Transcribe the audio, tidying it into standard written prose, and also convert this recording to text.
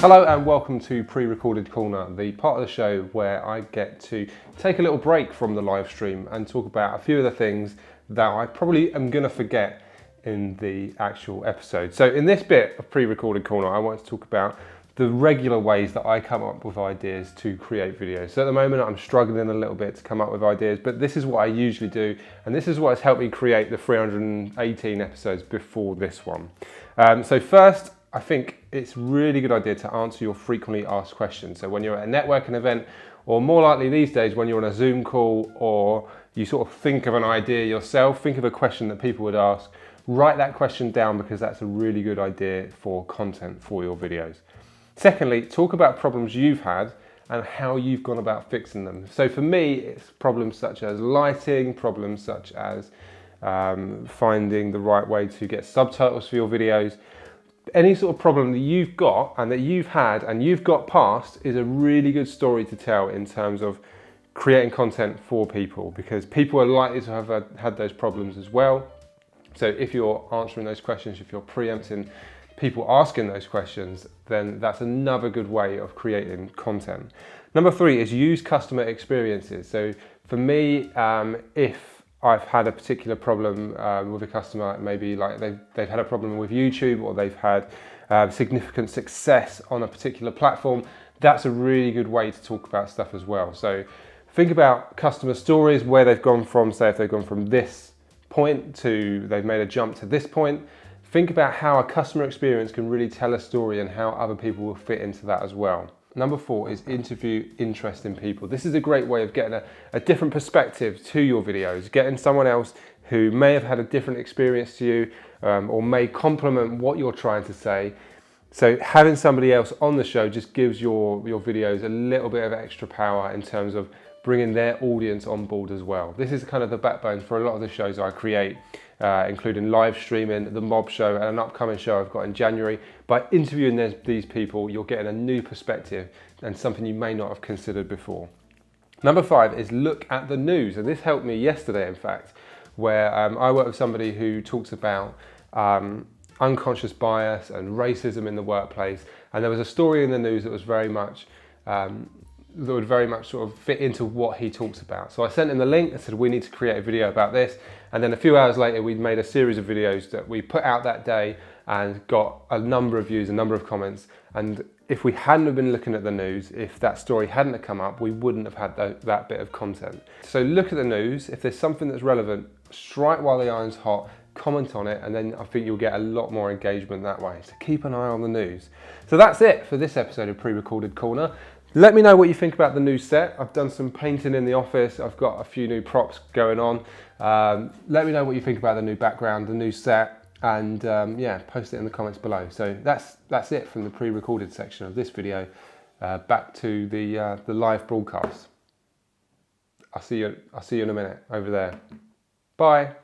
Hello and welcome to Pre-Recorded Corner, the part of the show where I get to take a little break from the live stream and talk about a few of the things that I probably am going to forget in the actual episode. So in this bit of Pre-Recorded Corner, I want to talk about the regular ways that I come up with ideas to create videos. So at the moment I'm struggling a little bit to come up with ideas, but this is what I usually do, and this is what has helped me create the 318 episodes before this one. So first, I think it's a really good idea to answer your frequently asked questions. So when you're at a networking event, or more likely these days when you're on a Zoom call, or you sort of think of an idea yourself, think of a question that people would ask, write that question down because that's a really good idea for content for your videos. Secondly, talk about problems you've had and how you've gone about fixing them. So for me, it's problems such as lighting, problems such as finding the right way to get subtitles for your videos. Any sort of problem that you've got and that you've had and you've got past is a really good story to tell in terms of creating content for people, because people are likely to have had those problems as well. So if you're answering those questions, if you're preempting people asking those questions, then that's another good way of creating content. Number 3 is use customer experiences. So for me, if I've had a particular problem with a customer, maybe like they've had a problem with YouTube, or they've had significant success on a particular platform, that's a really good way to talk about stuff as well. So think about customer stories, where they've gone from, say if they've gone from this point to they've made a jump to this point. Think about how a customer experience can really tell a story and how other people will fit into that as well. Number 4 is interview interesting people. This is a great way of getting a different perspective to your videos, getting someone else who may have had a different experience to you, or may complement what you're trying to say. So having somebody else on the show just gives your videos a little bit of extra power in terms of bringing their audience on board as well. This is kind of the backbone for a lot of the shows I create, including live streaming, the mob show, and an upcoming show I've got in January. By interviewing these people, you're getting a new perspective and something you may not have considered before. Number 5 is look at the news. And this helped me yesterday, in fact, where I work with somebody who talks about unconscious bias and racism in the workplace. And there was a story in the news that was very much sort of fit into what he talks about. So I sent him the link and said, we need to create a video about this. And then a few hours later, we'd made a series of videos that we put out that day and got a number of views, a number of comments. And if we hadn't have been looking at the news, if that story hadn't have come up, we wouldn't have had that bit of content. So look at the news. If there's something that's relevant, strike while the iron's hot, comment on it, and then I think you'll get a lot more engagement that way. So keep an eye on the news. So that's it for this episode of Pre-Recorded Corner. Let me know what you think about the new set. I've done some painting in the office. I've got a few new props going on. Let me know what you think about the new background, the new set, and yeah, post it in the comments below. So that's it from the pre-recorded section of this video. Back to the live broadcast. I'll see you in a minute over there. Bye.